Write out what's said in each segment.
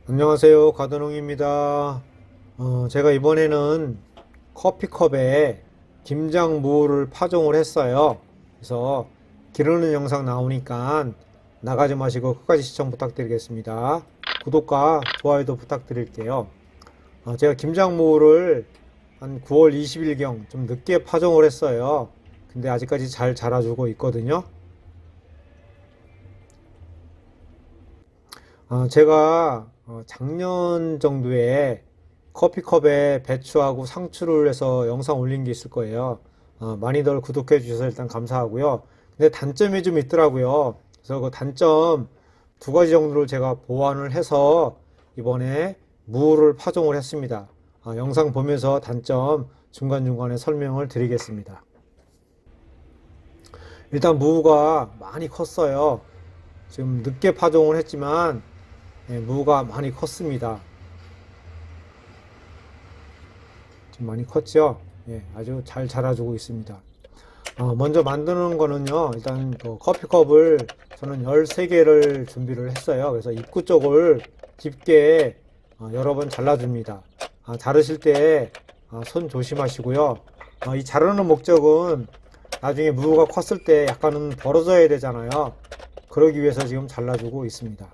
안녕하세요. 가드농입니다. 제가 이번에는 커피컵에 김장무를 파종을 했어요. 그래서 기르는 영상 나오니까 나가지 마시고 끝까지 시청 부탁드리겠습니다. 구독과 좋아요도 부탁드릴게요. 제가 김장무를 한 9월 20일경 좀 늦게 파종을 했어요. 근데 아직까지 잘 자라주고 있거든요. 제가 작년 정도에 커피컵에 배추하고 상추를 해서 영상 올린 게 있을 거예요. 많이들 구독해 주셔서 일단 감사하고요. 근데 단점이 좀 있더라고요. 그래서 그 단점 두 가지 정도를 제가 보완을 해서 이번에 무를 파종을 했습니다. 영상 보면서 단점 중간중간에 설명을 드리겠습니다. 일단 무가 많이 컸어요. 지금 늦게 파종을 했지만 무가 많이 컸습니다. 지금 많이 컸죠? 예, 아주 잘 자라주고 있습니다. 먼저 만드는 거는요, 일단 그 커피컵을 저는 13개를 준비를 했어요. 그래서 입구 쪽을 깊게 여러 번 잘라줍니다. 자르실 때 손 조심하시고요. 이 자르는 목적은 나중에 무가 컸을 때 약간은 벌어져야 되잖아요. 그러기 위해서 지금 잘라주고 있습니다.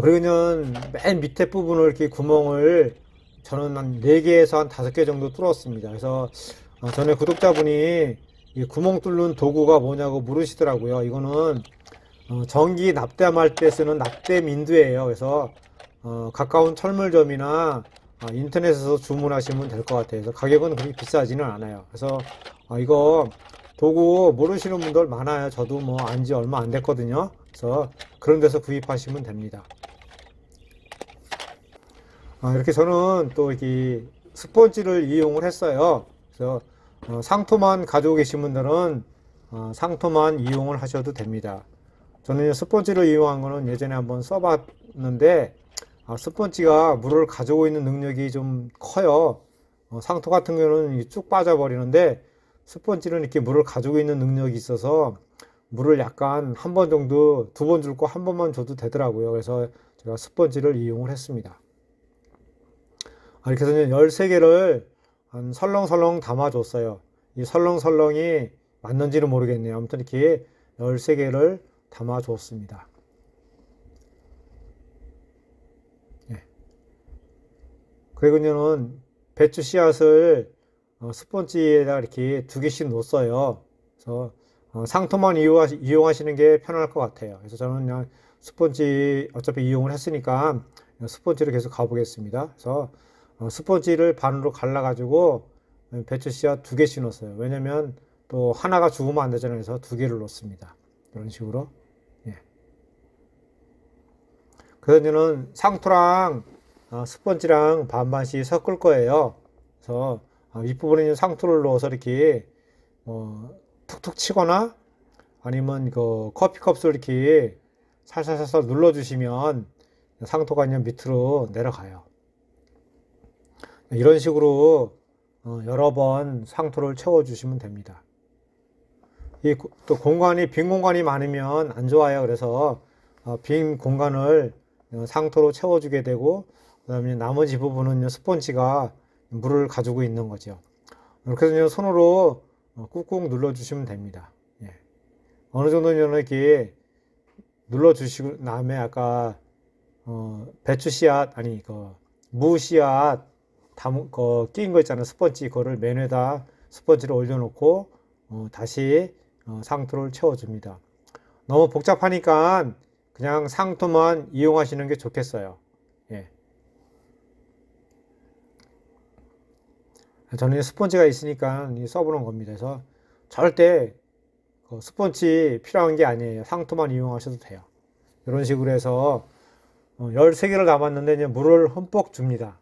그러면 맨 밑에 부분을 이렇게 구멍을 저는 한 4개에서 한 5개 정도 뚫었습니다. 그래서 전에 구독자분이 이 구멍 뚫는 도구가 뭐냐고 물으시더라고요. 이거는 전기 납땜할 때 쓰는 납땜 인두예요. 그래서 가까운 철물점이나 인터넷에서 주문하시면 될 것 같아요. 그래서 가격은 그렇게 비싸지는 않아요. 그래서 이거 도구 모르시는 분들 많아요. 저도 뭐 안지 얼마 안 됐거든요. 그래서 그런 데서 구입하시면 됩니다. 이렇게 저는 또 이렇게 스펀지를 이용을 했어요. 그래서 상토만 가지고 계신 분들은 상토만 이용을 하셔도 됩니다. 저는 스펀지를 이용한 거는 예전에 한번 써봤는데 스펀지가 물을 가지고 있는 능력이 좀 커요. 상토 같은 경우는 쭉 빠져버리는데 스펀지는 이렇게 물을 가지고 있는 능력이 있어서 물을 약간 한 번 정도, 2번 줄 거 한 번만 줘도 되더라고요. 그래서 제가 스펀지를 이용을 했습니다. 이렇게 해서 13개를 한 설렁설렁 담아줬어요. 이 설렁설렁이 맞는지는 모르겠네요. 아무튼 이렇게 13개를 담아줬습니다. 예. 그리고는 배추 씨앗을 스펀지에다 이렇게 2개씩 놓았어요. 그래서 상토만 이용하시는 게 편할 것 같아요. 그래서 저는 그냥 스펀지 어차피 이용을 했으니까 스펀지로 계속 가보겠습니다. 그래서 스펀지를 반으로 갈라가지고 배추 씨앗 2개씩 넣었어요. 왜냐면 또 하나가 죽으면 안 되잖아요. 그래서 2개를 넣습니다. 이런 식으로. 예. 그래서 저는 상토랑 스펀지랑 반반씩 섞을 거예요. 그래서 윗부분에 있는 상토를 넣어서 이렇게 툭툭 치거나 아니면 그 커피컵을 이렇게 살살살살 눌러주시면 상토가 그냥 밑으로 내려가요. 이런 식으로 여러 번 상토를 채워주시면 됩니다. 또 빈 공간이 많으면 안 좋아요. 그래서 빈 공간을 상토로 채워주게 되고, 그 다음에 나머지 부분은 스펀지가 물을 가지고 있는 거죠. 이렇게 해서 손으로 꾹꾹 눌러주시면 됩니다. 예. 어느 정도는 이렇게 눌러주시고 다음에 아까 배추 씨앗 아니 무 씨앗 끼인 거 있잖아요. 스펀지 그거를 맨 위에다 스펀지를 올려놓고 다시 상토를 채워줍니다. 너무 복잡하니까 그냥 상토만 이용하시는 게 좋겠어요. 예. 저는 스펀지가 있으니까 써보는 겁니다. 그래서 절대 스펀지 필요한 게 아니에요. 상토만 이용하셔도 돼요. 이런 식으로 해서 13개를 남았는데 이제 물을 흠뻑 줍니다.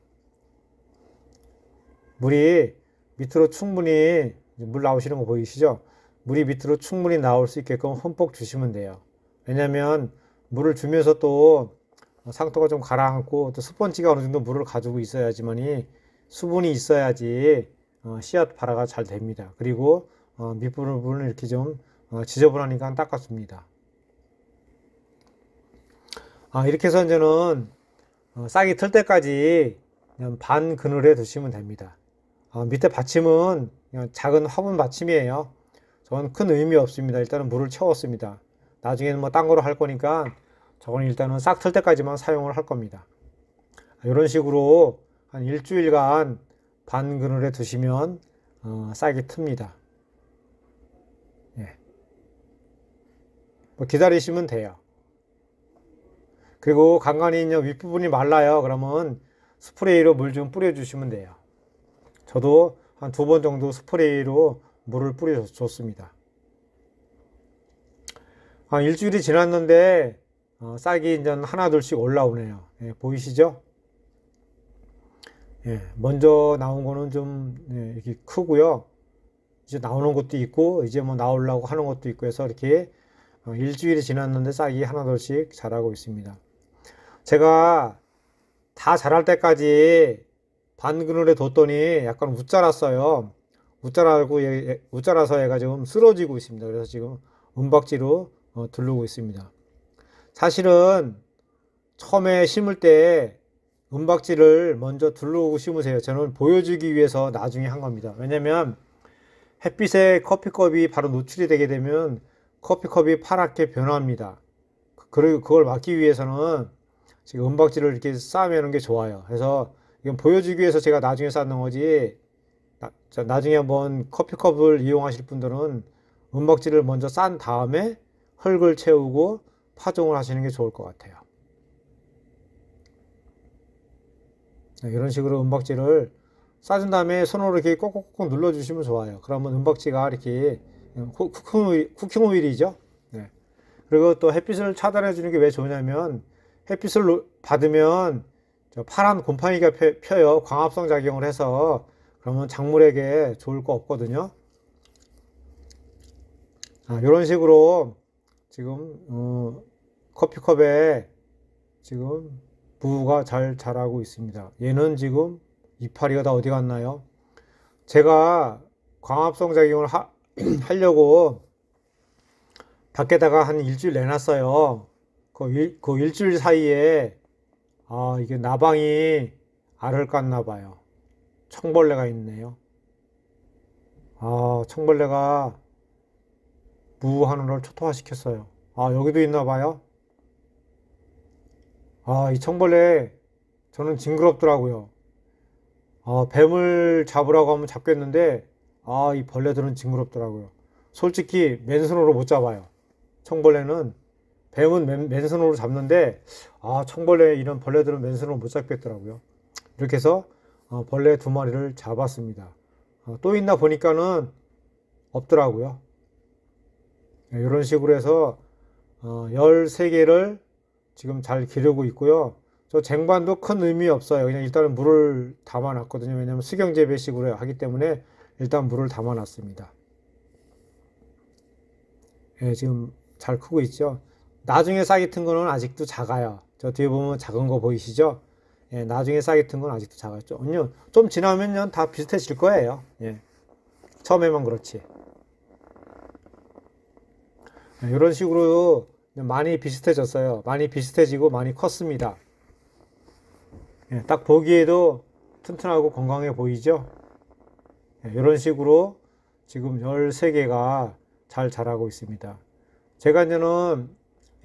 물이 밑으로 충분히 물 나오시는 거 보이시죠? 물이 밑으로 충분히 나올 수 있게끔 흠뻑 주시면 돼요. 왜냐면 물을 주면서 또 상토가 좀 가라앉고 또 스펀지가 어느 정도 물을 가지고 있어야지만이 수분이 있어야지 씨앗 발화가 잘 됩니다. 그리고 밑부분을 이렇게 좀 지저분하니까 닦아줍니다. 이렇게 해서 이제는 싹이 틀 때까지 그냥 반 그늘에 두시면 됩니다. 밑에 받침은 그냥 작은 화분 받침이에요. 저건 큰 의미 없습니다. 일단은 물을 채웠습니다. 나중에는 뭐 딴 거로 할 거니까 저건 일단은 싹 틀 때까지만 사용을 할 겁니다. 이런 식으로 한 일주일간 반 그늘에 두시면 싹이 틉니다. 예. 뭐 기다리시면 돼요. 그리고 간간히 윗부분이 말라요. 그러면 스프레이로 물 좀 뿌려주시면 돼요. 저도 한 2번 정도 스프레이로 물을 뿌려줬습니다. 일주일이 지났는데 싹이 이제 하나 둘씩 올라오네요. 예, 보이시죠? 예, 먼저 나온 거는 좀 이렇게 크고요. 이제 나오는 것도 있고 이제 뭐 나오려고 하는 것도 있고 해서 이렇게 일주일이 지났는데 싹이 하나 둘씩 자라고 있습니다. 제가 다 자랄 때까지 반 그늘에 뒀더니 약간 웃자랐어요. 웃자라서 얘가 지금 쓰러지고 있습니다. 그래서 지금 은박지로 두르고 있습니다. 사실은 처음에 심을 때 은박지를 먼저 두르고 심으세요. 저는 보여주기 위해서 나중에 한 겁니다. 왜냐면 햇빛에 커피컵이 바로 노출이 되게 되면 커피컵이 파랗게 변합니다. 그리고 그걸 막기 위해서는 지금 은박지를 이렇게 쌓아매는 게 좋아요. 그래서 이건 보여주기 위해서 제가 나중에 쌓는 거지, 나중에 한번 커피컵을 이용하실 분들은 은박지를 먼저 싼 다음에 흙을 채우고 파종을 하시는 게 좋을 것 같아요. 이런 식으로 은박지를 싸준 다음에 손으로 이렇게 꼭꼭꼭 눌러주시면 좋아요. 그러면 은박지가 이렇게 쿠킹 오일이죠. 네. 그리고 또 햇빛을 차단해 주는 게 왜 좋냐면 햇빛을 받으면 파란 곰팡이가 펴요. 광합성 작용을 해서. 그러면 작물에게 좋을 거 없거든요. 이런 식으로 지금 커피컵에 지금 무가 잘 자라고 있습니다. 얘는 지금 이파리가 다 어디 갔나요? 제가 광합성 작용을 하려고 밖에다가 한 일주일 내놨어요. 그 일주일 사이에 이게 나방이 알을 깠나 봐요. 청벌레가 있네요. 청벌레가 무 하늘을 초토화시켰어요. 여기도 있나 봐요. 이 청벌레 저는 징그럽더라고요. 뱀을 잡으라고 하면 잡겠는데 이 벌레들은 징그럽더라고요. 솔직히 맨손으로 못 잡아요. 청벌레는. 뱀은 맨손으로 잡는데 청벌레 이런 벌레들은 맨손으로 못 잡겠더라고요. 이렇게 해서 벌레 2마리를 잡았습니다. 또 있나 보니까는 없더라고요. 이런 식으로 해서 13개를 지금 잘 기르고 있고요. 저 쟁반도 큰 의미 없어요. 그냥 일단은 물을 담아 놨거든요. 왜냐면 수경재배식으로 하기 때문에 일단 물을 담아 놨습니다. 지금 잘 크고 있죠. 나중에 싹이 튼 거는 아직도 작아요. 저 뒤에 보면 작은 거 보이시죠? 나중에 싹이 튼 건 아직도 작았죠. 좀 지나면 다 비슷해질 거예요. 처음에만 그렇지. 이런 식으로 많이 비슷해졌어요. 많이 비슷해지고 많이 컸습니다. 딱 보기에도 튼튼하고 건강해 보이죠? 이런 식으로 지금 13개가 잘 자라고 있습니다. 제가 이제는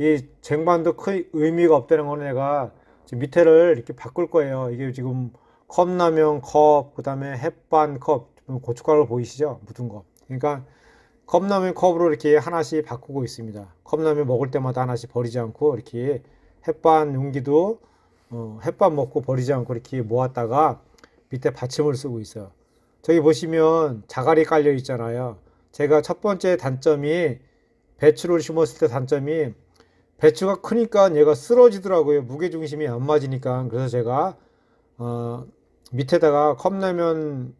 이 쟁반도 큰 의미가 없다는 거는 내가 지금 밑에를 이렇게 바꿀 거예요. 이게 지금 컵라면 컵, 그 다음에 햇반 컵, 고춧가루 보이시죠? 묻은 거. 그러니까 컵라면 컵으로 이렇게 하나씩 바꾸고 있습니다. 컵라면 먹을 때마다 하나씩 버리지 않고 이렇게 햇반 용기도 햇반 먹고 버리지 않고 이렇게 모았다가 밑에 받침을 쓰고 있어요. 저기 보시면 자갈이 깔려 있잖아요. 제가 첫 번째 단점이 배추를 심었을 때 단점이 배추가 크니까 얘가 쓰러지더라고요. 무게중심이 안 맞으니까. 그래서 제가 밑에다가 컵라면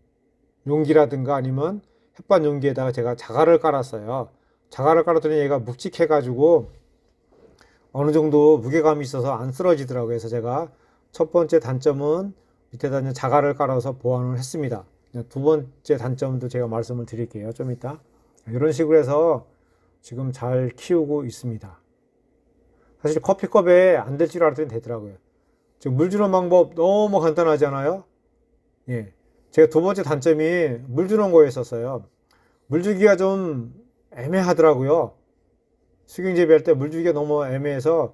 용기라든가 아니면 햇반 용기에다가 제가 자갈을 깔았어요. 자갈을 깔았더니 얘가 묵직해 가지고 어느 정도 무게감이 있어서 안 쓰러지더라고요. 그래서 제가 첫 번째 단점은 밑에다 자갈을 깔아서 보완을 했습니다. 2번째 단점도 제가 말씀을 드릴게요. 좀 이따. 이런 식으로 해서 지금 잘 키우고 있습니다. 사실 커피컵에 안 될 줄 알았더니 되더라고요. 지금 물 주는 방법 너무 간단하잖아요. 예. 제가 두 번째 단점이 물 주는 거였었어요. 물 주기가 좀 애매하더라고요. 수경 재배할 때 물 주기가 너무 애매해서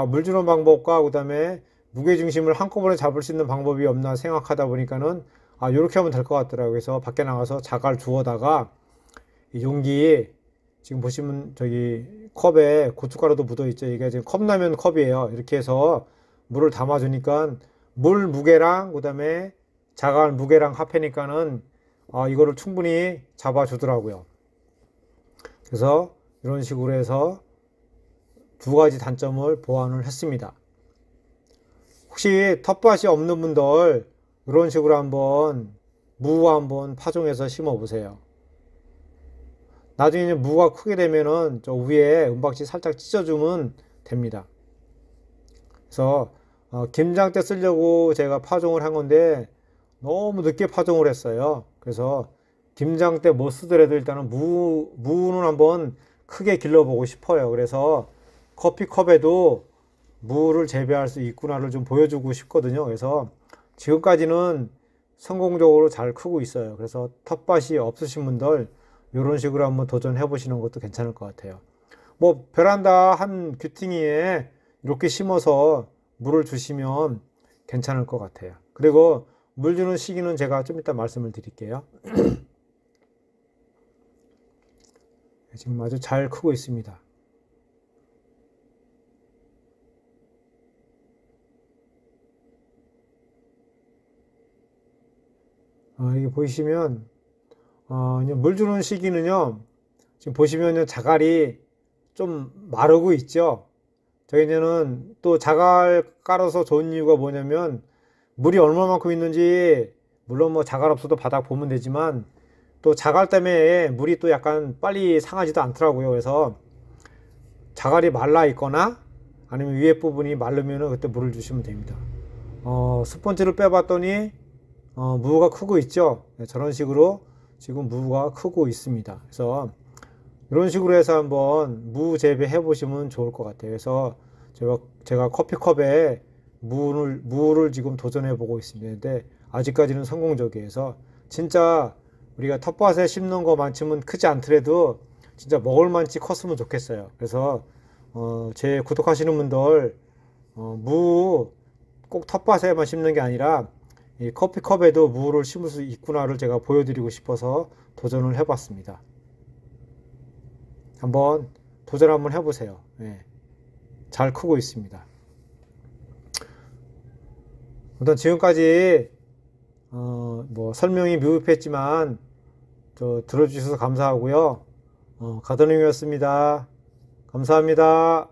물 주는 방법과 그다음에 무게 중심을 한꺼번에 잡을 수 있는 방법이 없나 생각하다 보니까는 이렇게 하면 될 것 같더라고요. 그래서 밖에 나가서 자갈 주워다가 이 용기 지금 보시면 저기 컵에 고춧가루도 묻어 있죠. 이게 지금 컵라면 컵이에요. 이렇게 해서 물을 담아주니까 물 무게랑 그다음에 자갈 무게랑 합해니까는 이거를 충분히 잡아주더라고요. 그래서 이런 식으로 해서 두 가지 단점을 보완을 했습니다. 혹시 텃밭이 없는 분들 이런 식으로 한번 무 한번 파종해서 심어 보세요. 나중에 무가 크게 되면은 저 위에 은박지 살짝 찢어주면 됩니다. 그래서 김장 때 쓰려고 제가 파종을 한 건데 너무 늦게 파종을 했어요. 그래서 김장 때 못 쓰더라도 일단은 무는 한번 크게 길러보고 싶어요. 그래서 커피컵에도 무를 재배할 수 있구나를 좀 보여주고 싶거든요. 그래서 지금까지는 성공적으로 잘 크고 있어요. 그래서 텃밭이 없으신 분들 이런 식으로 한번 도전해 보시는 것도 괜찮을 것 같아요. 뭐 베란다 한 귀퉁이에 이렇게 심어서 물을 주시면 괜찮을 것 같아요. 그리고 물 주는 시기는 제가 좀 이따 말씀을 드릴게요. 지금 아주 잘 크고 있습니다. 여기 보시면 물 주는 시기는요, 지금 보시면요 자갈이 좀 마르고 있죠. 저희는 또 자갈 깔아서 좋은 이유가 뭐냐면 물이 얼마만큼 있는지, 물론 뭐 자갈 없어도 바닥 보면 되지만 또 자갈 때문에 물이 또 약간 빨리 상하지도 않더라고요. 그래서 자갈이 말라 있거나 아니면 위에 부분이 마르면 그때 물을 주시면 됩니다. 스펀지를 빼봤더니 무가 크고 있죠. 네, 저런 식으로 지금 무가 크고 있습니다. 그래서 이런 식으로 해서 한번 무 재배해 보시면 좋을 것 같아요. 그래서 제가 커피컵에 무를 지금 도전해 보고 있습니다. 근데 아직까지는 성공적이어서 진짜 우리가 텃밭에 심는 것만큼은 크지 않더라도 진짜 먹을 만치 컸으면 좋겠어요. 그래서 제 구독하시는 분들 무 꼭 텃밭에만 심는 게 아니라 이 커피컵에도 무를 심을 수 있구나를 제가 보여드리고 싶어서 도전을 해봤습니다. 한번 도전 한번 해보세요. 네, 잘 크고 있습니다. 일단 지금까지 뭐 설명이 미흡했지만 들어주셔서 감사하고요. 가더님이었습니다. 감사합니다.